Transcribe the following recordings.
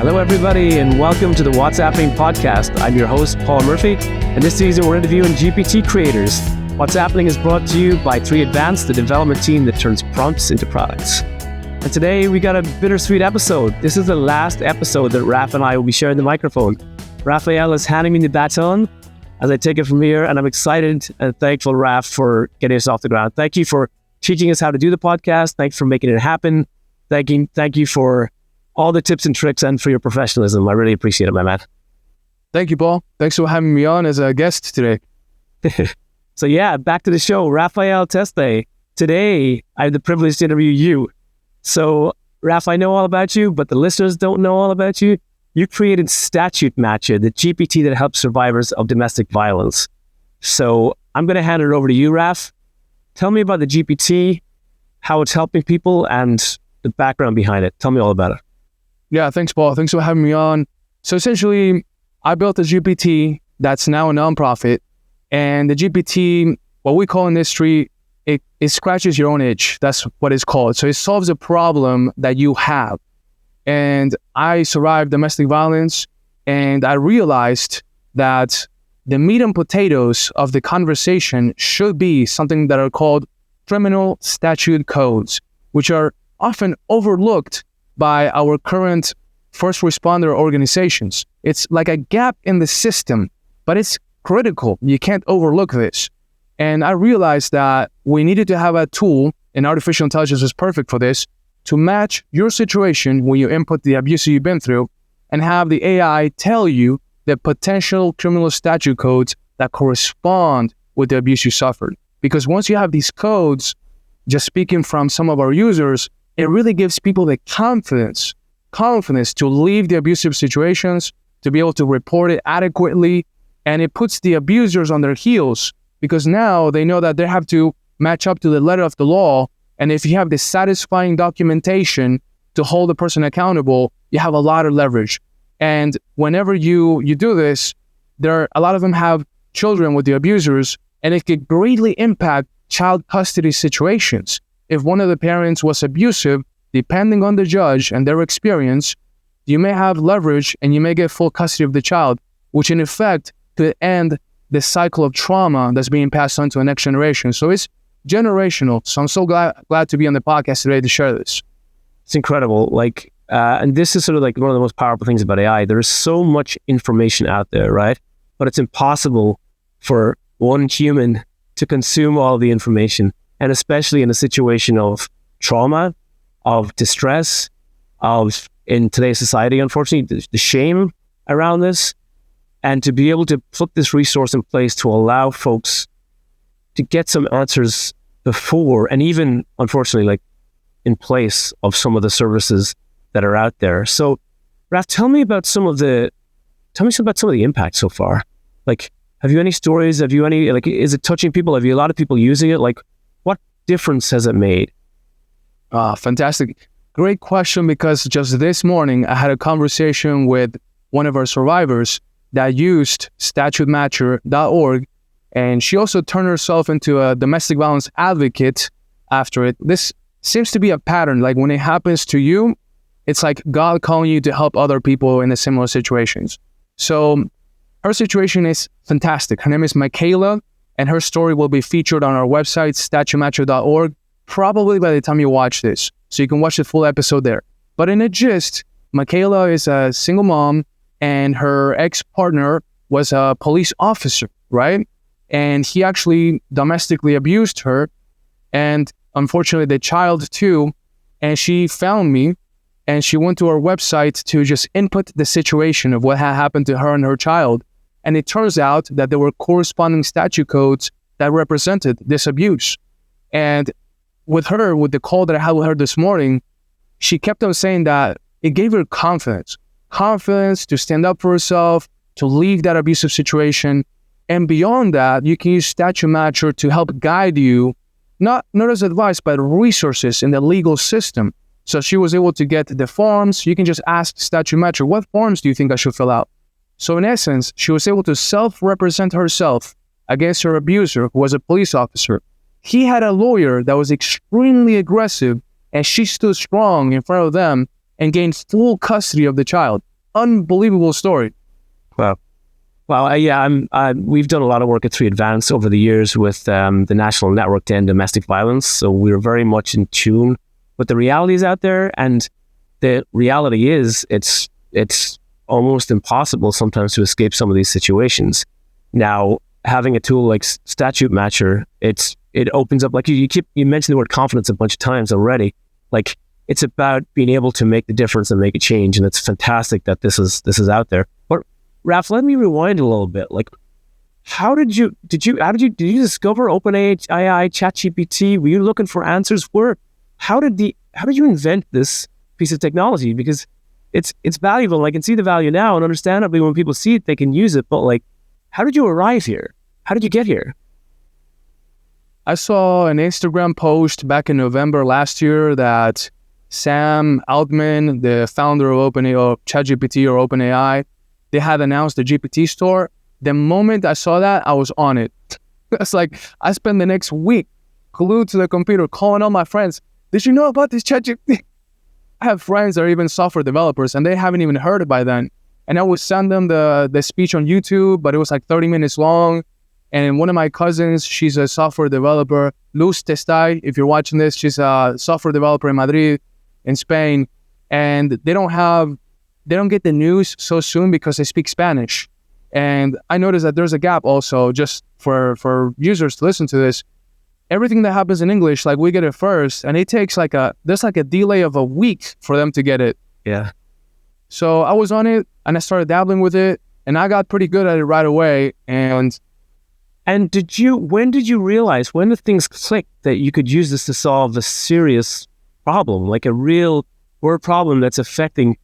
Hello, everybody, and welcome to the What's Appening podcast. I'm your host, Paul Murphy, and this season we're interviewing GPT creators. What's Appening is brought to you by 3Advance, the development team that turns prompts into products. And today we got a bittersweet episode. This is the last episode that Raf and I will be sharing the microphone. Rafael is handing me the baton as I take it from here, and I'm excited and thankful, Raf, for getting us off the ground. Thank you for teaching us how to do the podcast. Thanks for making it happen. Thank you for all the tips and tricks and for your professionalism. I really appreciate it, my man. Thank you, Paul. Thanks for having me on as a guest today. So yeah, back to the show. Rafael Testai. Today, I have the privilege to interview you. So, Raf, I know all about you, but the listeners don't know all about you. You created StatuteMatcher, the GPT that helps survivors of domestic violence. So I'm going to hand it over to you, Raf. Tell me about the GPT, how it's helping people, and the background behind it. Tell me all about it. Yeah, thanks, Paul. Thanks for having me on. So essentially, I built a GPT that's now a nonprofit. And the GPT, what we call in the industry, it scratches your own itch. That's what it's called. So it solves a problem that you have. And I survived domestic violence, and I realized that the meat and potatoes of the conversation should be something that are called criminal statute codes, which are often overlooked by our current first responder organizations. It's like a gap in the system, but it's critical. You can't overlook this. And I realized that we needed to have a tool, and artificial intelligence is perfect for this, to match your situation when you input the abuse you've been through and have the AI tell you the potential criminal statute codes that correspond with the abuse you suffered. Because once you have these codes, just speaking from some of our users, it really gives people the confidence to leave the abusive situations, to be able to report it adequately, and it puts the abusers on their heels because now they know that they have to match up to the letter of the law. And if you have this satisfying documentation to hold the person accountable, you have a lot of leverage. And whenever you do this, a lot of them have children with the abusers, and it could greatly impact child custody situations. If one of the parents was abusive, depending on the judge and their experience, you may have leverage and you may get full custody of the child, which in effect could end the cycle of trauma that's being passed on to the next generation. So it's generational. So I'm so glad to be on the podcast today to share this. It's incredible. And this is sort of like one of the most powerful things about AI. There is so much information out there, right? But it's impossible for one human to consume all the information. And especially in a situation of trauma, of distress, in today's society, unfortunately, the shame around this, and to be able to put this resource in place to allow folks to get some answers before, and even, unfortunately, in place of some of the services that are out there. So, Raf, tell me about some of the impact so far. Have you any stories? Have you any, is it touching people? Have you a lot of people using it? What difference has it made? Fantastic. Great question, because just this morning, I had a conversation with one of our survivors that used StatuteMatcher.org, and she also turned herself into a domestic violence advocate after it. This seems to be a pattern. When it happens to you, it's like God calling you to help other people in the similar situations. So her situation is fantastic. Her name is Michaela, and her story will be featured on our website, StatuteMatcher.org, probably by the time you watch this. So you can watch the full episode there. But in a gist, Michaela is a single mom, and her ex-partner was a police officer, right? And he actually domestically abused her, and unfortunately the child too. And she found me, and she went to our website to just input the situation of what had happened to her and her child. And it turns out that there were corresponding statute codes that represented this abuse. And with the call that I had with her this morning, she kept on saying that it gave her confidence to stand up for herself, to leave that abusive situation. And beyond that, you can use StatuteMatcher to help guide you, not as advice, but resources in the legal system. So she was able to get the forms. You can just ask StatuteMatcher, what forms do you think I should fill out? So in essence, she was able to self-represent herself against her abuser, who was a police officer. He had a lawyer that was extremely aggressive, and she stood strong in front of them and gained full custody of the child. unbelievable story. Wow. Well, we've done a lot of work at 3 Advance over the years with the National Network to End Domestic Violence. So we're very much in tune with the realities out there. And the reality is it's almost impossible sometimes to escape some of these situations. Now, having a tool like StatuteMatcher, it opens up, like you mentioned the word confidence a bunch of times already. Like, it's about being able to make the difference and make a change. And it's fantastic that this is out there. But Raf, let me rewind a little bit. Like, how did you discover OpenAI, ChatGPT? Were you looking for answers? How did you invent this piece of technology? Because it's valuable. I can see the value now, and understandably, when people see it, they can use it. But like, how did you arrive here? How did you get here? I saw an Instagram post back in November last year that Sam Altman, the founder of OpenAI or ChatGPT or OpenAI, they had announced the GPT store. The moment I saw that, I was on it. It's like, I spent the next week glued to the computer calling all my friends. Did you know about this ChatGPT? I have friends that are even software developers and they haven't even heard it by then. And I would send them the speech on YouTube, but it was like 30 minutes long. And one of my cousins, she's a software developer, Rafael Testai, if you're watching this, she's a software developer in Madrid, in Spain. And they don't get the news so soon because they speak Spanish. And I noticed that there's a gap also, just for users to listen to this. Everything that happens in English, like, we get it first, and it takes there's a delay of a week for them to get it. Yeah. So I was on it, and I started dabbling with it, and I got pretty good at it right away. And when did you realize, when did things click that you could use this to solve a serious problem, like a real world problem that's affecting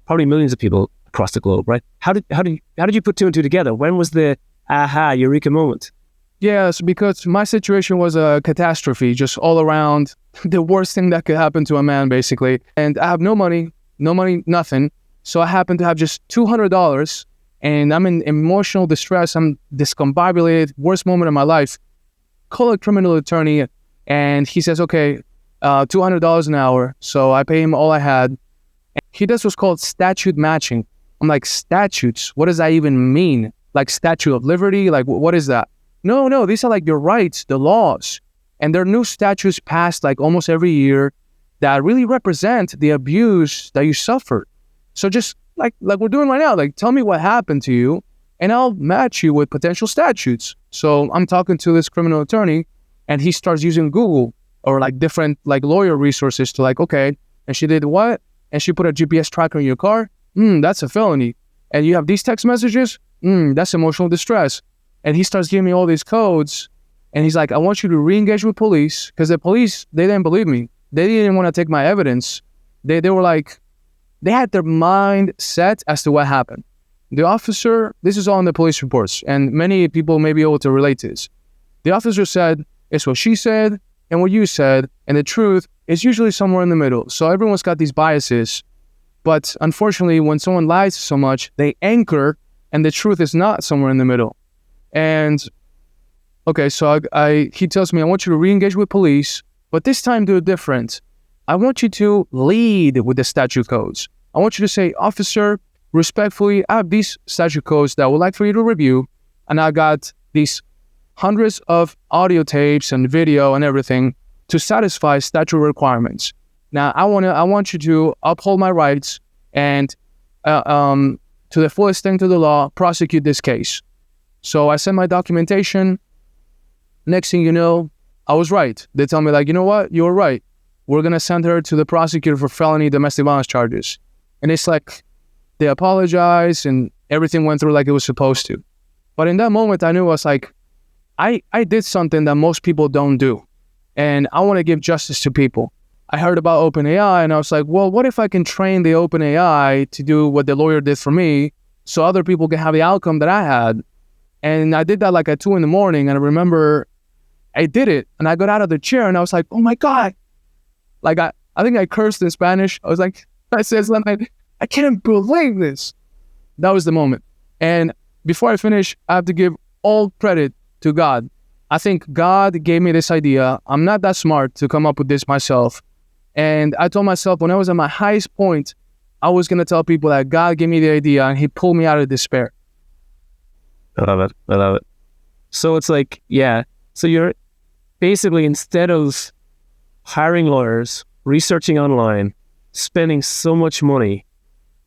probably millions of people across the globe, right? How did you put 2 and 2 together? When was the Eureka moment? Yes, because my situation was a catastrophe, just all around, the worst thing that could happen to a man, basically. And I have no money, nothing. So I happen to have just $200, and I'm in emotional distress. I'm discombobulated, worst moment of my life. Call a criminal attorney, and he says, okay, $200 an hour. So I pay him all I had. And he does what's called statute matching. I'm like, statutes? What does that even mean? Like Statue of Liberty? Like, what is that? No, these are like your rights, the laws. And there are new statutes passed like almost every year that really represent the abuse that you suffered. So just like we're doing right now, like, tell me what happened to you and I'll match you with potential statutes. So I'm talking to this criminal attorney and he starts using Google or like different like lawyer resources to like, okay, and she did what? And she put a GPS tracker in your car? That's a felony. And you have these text messages? That's emotional distress. And he starts giving me all these codes. And he's like, I want you to re-engage with police. Because the police, they didn't believe me. They didn't want to take my evidence. They were like, they had their mind set as to what happened. The officer, this is all in the police reports. And many people may be able to relate to this. The officer said, it's what she said and what you said. And the truth is usually somewhere in the middle. So everyone's got these biases. But unfortunately, when someone lies so much, they anchor and the truth is not somewhere in the middle. And okay, so he tells me, I want you to re-engage with police, but this time do it different. I want you to lead with the statute codes. I want you to say, officer, respectfully, I have these statute codes that I would like for you to review. And I got these hundreds of audio tapes and video and everything to satisfy statute requirements. Now, I want you to uphold my rights and to the full extent of the law, prosecute this case. So I sent my documentation. Next thing you know, I was right. They tell me like, you know what? You were right. We're going to send her to the prosecutor for felony domestic violence charges. And it's like, they apologize and everything went through like it was supposed to. But in that moment, I knew I was like, I did something that most people don't do. And I want to give justice to people. I heard about OpenAI and I was like, well, what if I can train the OpenAI to do what the lawyer did for me so other people can have the outcome that I had? And I did that like at 2 a.m. and I remember I did it and I got out of the chair and I was like, oh my God. Like I think I cursed in Spanish. I was like, I said something, I can't believe this. That was the moment. And before I finish, I have to give all credit to God. I think God gave me this idea. I'm not that smart to come up with this myself. And I told myself when I was at my highest point, I was going to tell people that God gave me the idea and he pulled me out of despair. I love it. I love it. So it's like, yeah. So you're basically, instead of hiring lawyers, researching online, spending so much money,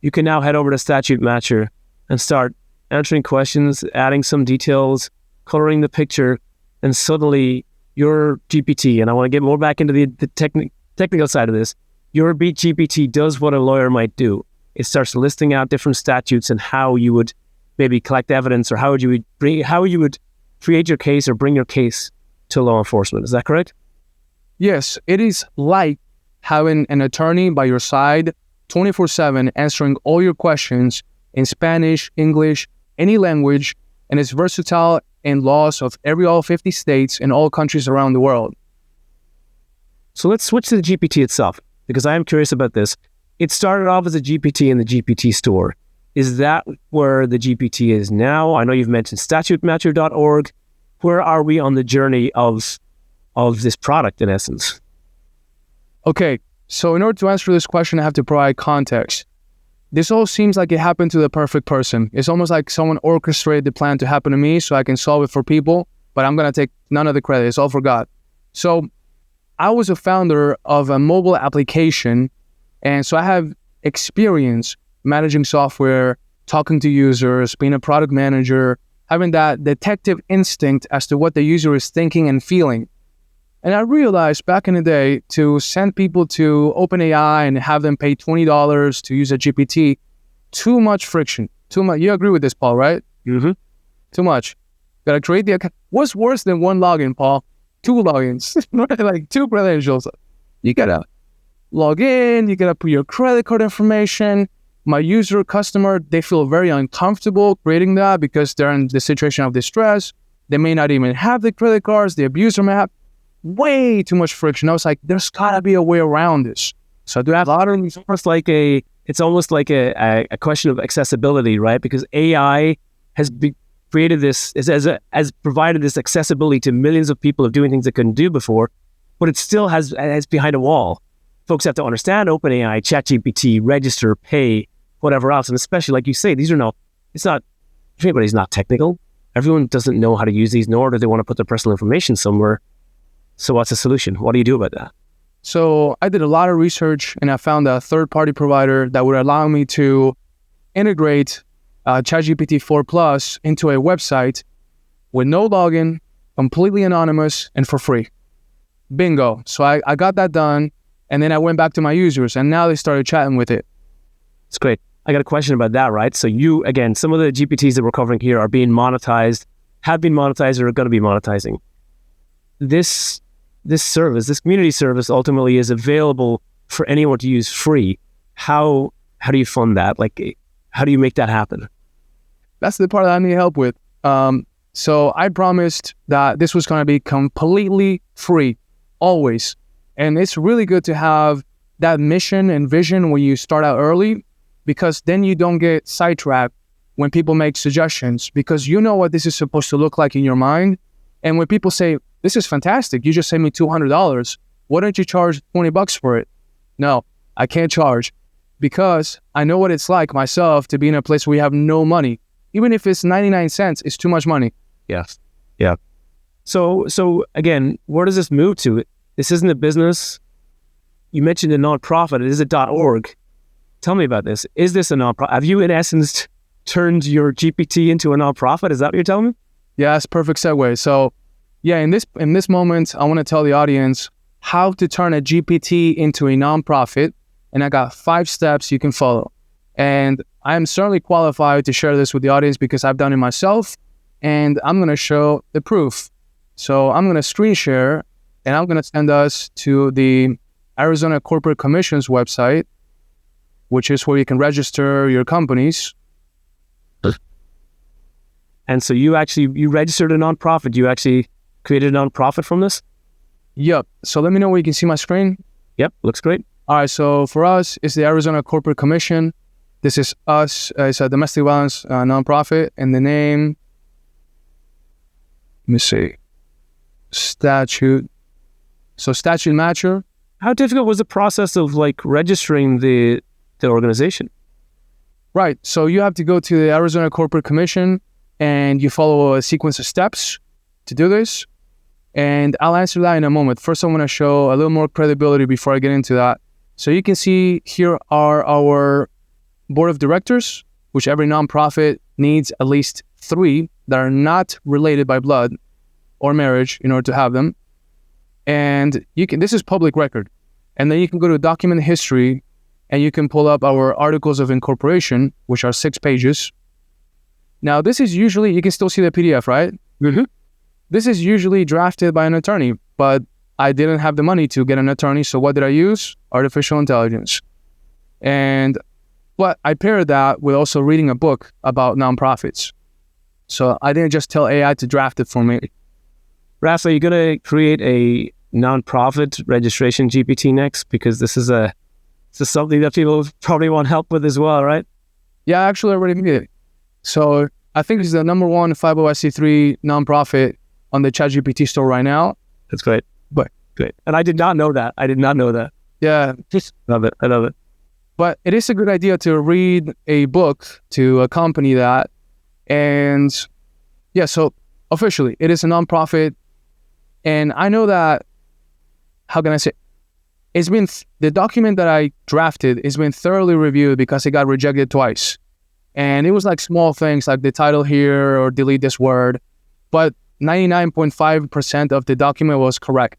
you can now head over to StatuteMatcher and start answering questions, adding some details, coloring the picture, and suddenly your GPT, and I want to get more back into the technical side of this, your GPT does what a lawyer might do. It starts listing out different statutes and how you would maybe collect evidence, or how you would create your case or bring your case to law enforcement. Is that correct? Yes, it is like having an attorney by your side 24/7 answering all your questions in Spanish, English, any language, and it's versatile in laws of all 50 states and all countries around the world. So let's switch to the GPT itself, because I am curious about this. It started off as a GPT in the GPT store. Is that where the GPT is now? I know you've mentioned StatuteMatcher.org. Where are we on the journey of this product, in essence? Okay, so in order to answer this question, I have to provide context. This all seems like it happened to the perfect person. It's almost like someone orchestrated the plan to happen to me so I can solve it for people, but I'm going to take none of the credit. It's all for God. So I was a founder of a mobile application, and so I have experience managing software, talking to users, being a product manager, having that detective instinct as to what the user is thinking and feeling. And I realized back in the day, to send people to OpenAI and have them pay $20 to use a GPT, too much friction. Too much. You agree with this, Paul, right? Mm-hmm. Too much. Gotta create the account. What's worse than one login, Paul? 2 logins. Like 2 credentials. You gotta log in, you gotta put your credit card information. My customer, they feel very uncomfortable creating that because they're in the situation of distress. They may not even have the credit cards. The abuser may have way too much friction. I was like, there's gotta be a way around this. So I do have a lot of, it's almost like a question of accessibility, right? Because AI has created this, has provided this accessibility to millions of people of doing things they couldn't do before, but it still has behind a wall. Folks have to understand OpenAI, ChatGPT, register, pay, whatever else. And especially, like you say, everybody's not technical. Everyone doesn't know how to use these, nor do they want to put their personal information somewhere. So what's the solution? What do you do about that? So I did a lot of research and I found a third-party provider that would allow me to integrate ChatGPT 4 Plus into a website with no login, completely anonymous, and for free. Bingo. So I got that done, and then I went back to my users, and now they started chatting with it. It's great. I got a question about that, right? So you, again, some of the GPTs that we're covering here are being monetized, have been monetized, or are going to be monetizing. This service, this community service, ultimately is available for anyone to use free. How do you fund that? Like, how do you make that happen? That's the part that I need help with. So I promised that this was going to be completely free, always. And it's really good to have that mission and vision when you start out early, because then you don't get sidetracked when people make suggestions, because you know what this is supposed to look like in your mind. And when people say, this is fantastic, you just sent me $200, why don't you charge $20 for it? No, I can't charge, because I know what it's like myself to be in a place where you have no money. Even if it's 99 cents, it's too much money. Yes. Yeah. So again, where does this move to? This isn't a business. You mentioned a nonprofit. It is a .org. Tell me about this. Is this a nonprofit? Have you, in essence, turned your GPT into a nonprofit? Is that what you're telling me? Yeah, that's perfect segue. So, yeah, in this moment, I want to tell the audience how to turn a GPT into a nonprofit, and I got 5 steps you can follow. And I am certainly qualified to share this with the audience because I've done it myself, and I'm going to show the proof. So I'm going to screen share, and I'm going to send us to the Arizona Corporate Commission's website, which is where you can register your companies. And so you registered a nonprofit. You actually created a nonprofit from this? Yep. So let me know where you can see my screen. Yep, looks great. All right, so for us, it's the Arizona Corporate Commission. This is us. It's a domestic violence nonprofit. And the name, let me see, statute. So StatuteMatcher. How difficult was the process of registering the the organization? Right. So you have to go to the Arizona Corporate Commission and you follow a sequence of steps to do this. And I'll answer that in a moment. First, I want to show a little more credibility before I get into that. So you can see here are our board of directors, which every nonprofit needs at least 3 that are not related by blood or marriage in order to have them. And this is public record. And then you can go to document history and you can pull up our articles of incorporation, which are 6 pages. Now, this is usually, you can still see the PDF, right? Mm-hmm. This is usually drafted by an attorney, but I didn't have the money to get an attorney. So what did I use? Artificial intelligence. But I paired that with also reading a book about nonprofits. So I didn't just tell AI to draft it for me. Rafa, are you going to create a nonprofit registration GPT next? Because this is something that people probably want help with as well, right? Yeah, actually I already made it. So I think it's the number 1 501c3 nonprofit on the ChatGPT store right now. That's great. But great. And I did not know that. Yeah. Love it. I love it. But it is a good idea to read a book to accompany that. And yeah, so officially it is a nonprofit. And I know that, how can I say, the document that I drafted has been thoroughly reviewed because it got rejected twice. And it was like small things like the title here or delete this word. But 99.5% of the document was correct.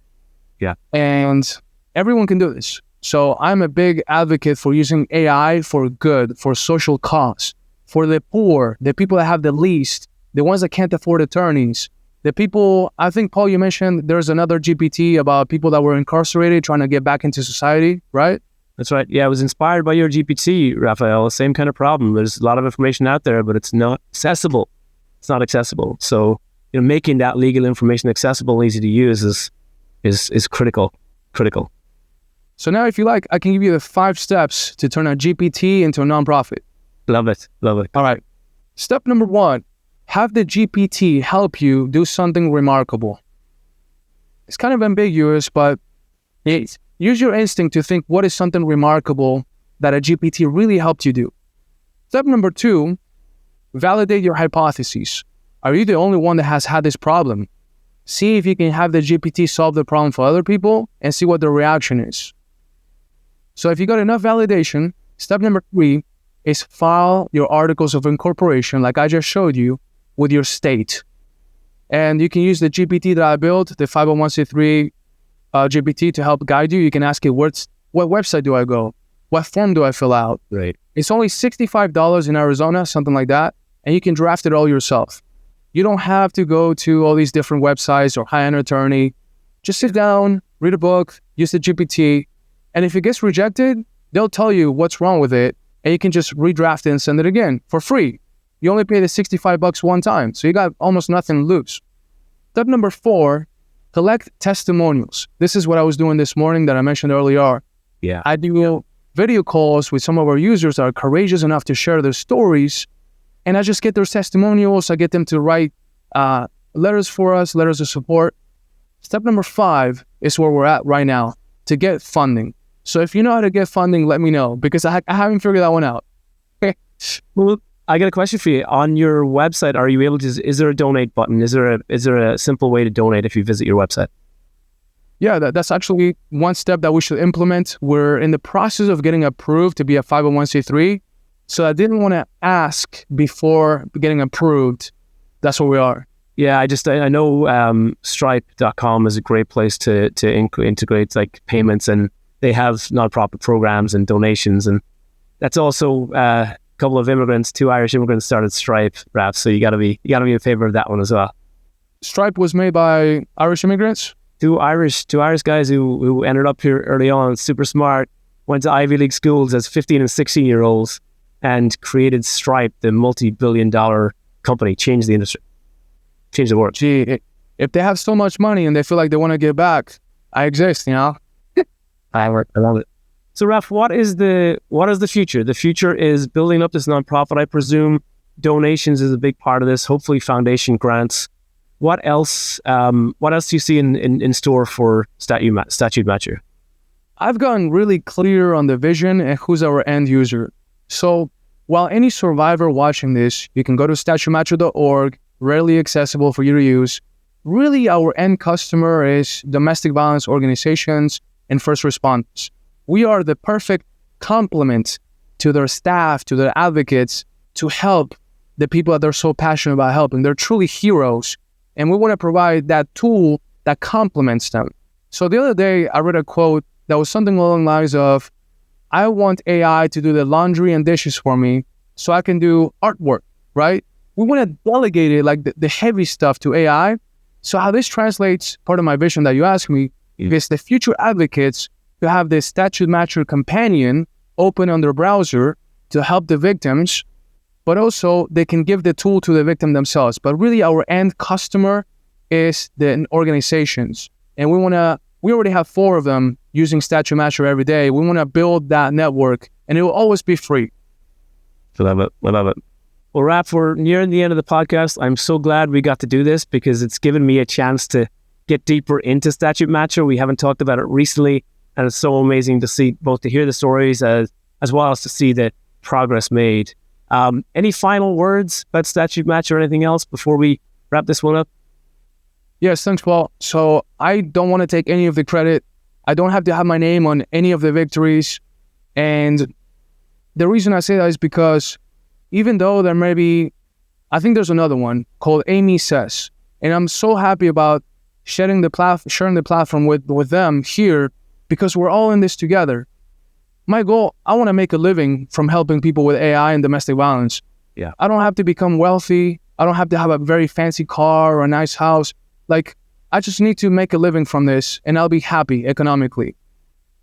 Yeah. And everyone can do this. So I'm a big advocate for using AI for good, for social cause, for the poor, the people that have the least, the ones that can't afford attorneys. The people, I think, Paul, you mentioned there's another GPT about people that were incarcerated trying to get back into society, right? That's right. Yeah, I was inspired by your GPT, Rafael. Same kind of problem. There's a lot of information out there, but it's not accessible. It's not accessible. So, making that legal information accessible and easy to use is critical. Critical. So now, if you like, I can give you the 5 steps to turn a GPT into a nonprofit. Love it. Love it. All right. Step number 1. Have the GPT help you do something remarkable. It's kind of ambiguous, but use your instinct to think what is something remarkable that a GPT really helped you do. Step number 2, validate your hypotheses. Are you the only one that has had this problem? See if you can have the GPT solve the problem for other people and see what their reaction is. So if you got enough validation, step number 3 is file your articles of incorporation, like I just showed you, with your state. And you can use the GPT that I built, the 501c3 GPT, to help guide you. You can ask it, what website do I go? What form do I fill out? Right. It's only $65 in Arizona, something like that. And you can draft it all yourself. You don't have to go to all these different websites or hire an attorney. Just sit down, read a book, use the GPT. And if it gets rejected, they'll tell you what's wrong with it. And you can just redraft it and send it again for free. You only pay the $65 one time. So you got almost nothing to lose. Step number 4, collect testimonials. This is what I was doing this morning that I mentioned earlier. Yeah. I do video calls with some of our users that are courageous enough to share their stories. And I just get their testimonials. I get them to write letters for us, letters of support. Step number 5 is where we're at right now, to get funding. So if you know how to get funding, let me know, because I haven't figured that one out. Well, I got a question for you. On your website, are you able to, is there a donate button? Is there a simple way to donate if you visit your website? Yeah, that's actually one step that we should implement. We're in the process of getting approved to be a 501c3. So I didn't want to ask before getting approved. That's where we are. Yeah, I know Stripe.com is a great place to integrate like payments, and they have nonprofit programs and donations, and that's also a couple of immigrants, 2 Irish immigrants started Stripe, Raf. So you gotta be in favor of that one as well. Stripe was made by Irish immigrants. Two Irish guys who ended up here early on, super smart, went to Ivy League schools as 15 and 16-year-olds, and created Stripe, the multi-billion-dollar company, changed the industry, changed the world. Gee, if they have so much money and they feel like they want to give back, I exist, you know? I love it. So, Raf, what is the future? The future is building up this nonprofit. I presume donations is a big part of this. Hopefully, foundation grants. What else? What else do you see in store for StatuteMatcher? I've gotten really clear on the vision and who's our end user. So while any survivor watching this, you can go to StatuteMatcher.org, readily accessible for you to use. Really, our end customer is domestic violence organizations and first responders. We are the perfect complement to their staff, to their advocates, to help the people that they're so passionate about helping. They're truly heroes. And we want to provide that tool that complements them. So the other day, I read a quote that was something along the lines of, I want AI to do the laundry and dishes for me so I can do artwork, right? We want to delegate it, like the heavy stuff, to AI. So how this translates, part of my vision that you asked me, is the future advocates to have this StatuteMatcher companion open on their browser to help the victims, but also they can give the tool to the victim themselves. But really our end customer is the organizations. And we already have 4 of them using StatuteMatcher every day. We want to build that network, and it will always be free. I love it. Well, Raph, we're nearing the end of the podcast. I'm so glad we got to do this because it's given me a chance to get deeper into StatuteMatcher. We haven't talked about it recently, and it's so amazing to see, both to hear the stories as well as to see the progress made. Any final words about StatuteMatcher or anything else before we wrap this one up? Yes, thanks, Paul. So I don't want to take any of the credit. I don't have to have my name on any of the victories. And the reason I say that is because even though there may be, I think there's another one called Amy Says, and I'm so happy about sharing the platform with them here because we're all in this together. My goal, I want to make a living from helping people with AI and domestic violence. Yeah. I don't have to become wealthy. I don't have to have a very fancy car or a nice house. Like, I just need to make a living from this and I'll be happy economically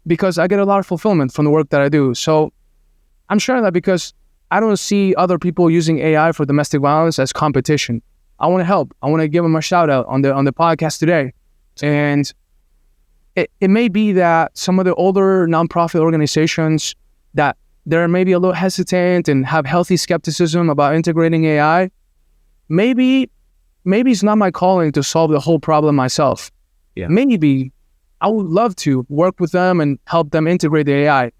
because I get a lot of fulfillment from the work that I do. So I'm sharing that because I don't see other people using AI for domestic violence as competition. I want to help. I want to give them a shout out on the podcast today. And it may be that some of the older nonprofit organizations that they're maybe a little hesitant and have healthy skepticism about integrating AI. Maybe it's not my calling to solve the whole problem myself. Yeah. Maybe I would love to work with them and help them integrate the AI.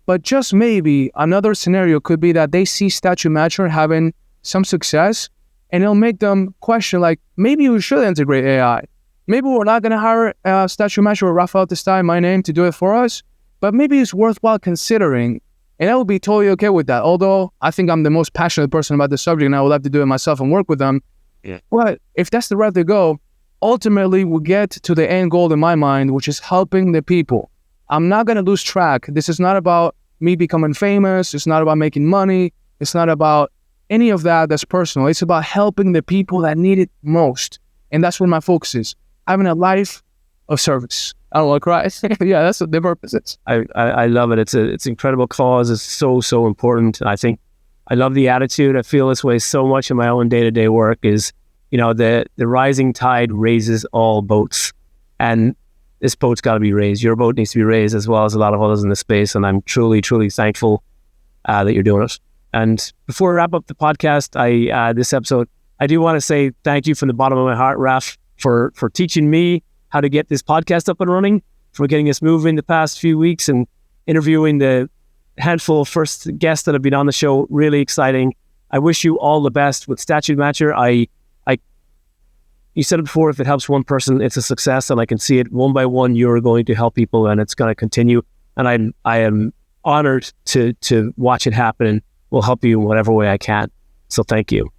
But just maybe another scenario could be that they see StatuteMatcher having some success and it'll make them question, like, maybe we should integrate AI. Maybe we're not going to hire StatuteMatcher or Rafael Testai, my name, to do it for us, but maybe it's worthwhile considering. And I would be totally okay with that. Although I think I'm the most passionate person about the subject and I would love to do it myself and work with them. Yeah. But if that's the route to go, ultimately we'll get to the end goal in my mind, which is helping the people. I'm not going to lose track. This is not about me becoming famous. It's not about making money. It's not about any of that that's personal. It's about helping the people that need it most. And that's where my focus is. Having a life of service. I don't want to cry. Yeah, that's what the purpose is. I love it. It's an incredible cause. It's so important. I think I love the attitude. I feel this way so much in my own day-to-day work is, the rising tide raises all boats. And this boat's got to be raised. Your boat needs to be raised as well as a lot of others in the space. And I'm truly thankful that you're doing it. And before we wrap up the podcast, this episode, I do want to say thank you from the bottom of my heart, Raf, for teaching me how to get this podcast up and running, for getting us moving the past few weeks and interviewing the handful of first guests that have been on the show. Really exciting. I wish you all the best with StatuteMatcher. You said it before, if it helps one person, it's a success, and I can see it one by one. You're going to help people, and it's going to continue. And I am honored to watch it happen, and will help you in whatever way I can. So thank you.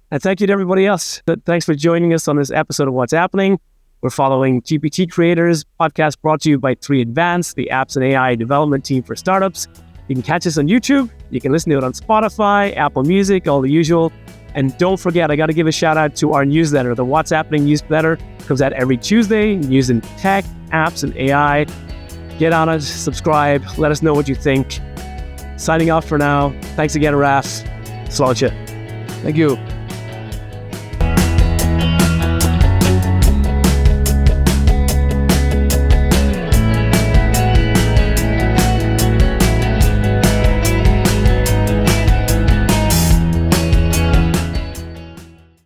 And thank you to everybody else. Thanks for joining us on this episode of What's Happening. We're following GPT creators, podcast brought to you by 3 Advanced, the apps and AI development team for startups. You can catch us on YouTube. You can listen to it on Spotify, Apple Music, all the usual. And don't forget, I got to give a shout out to our newsletter. The What's Happening newsletter comes out every Tuesday using tech, apps, and AI. Get on it, subscribe, let us know what you think. Signing off for now. Thanks again, Raf. Slanja. Thank you.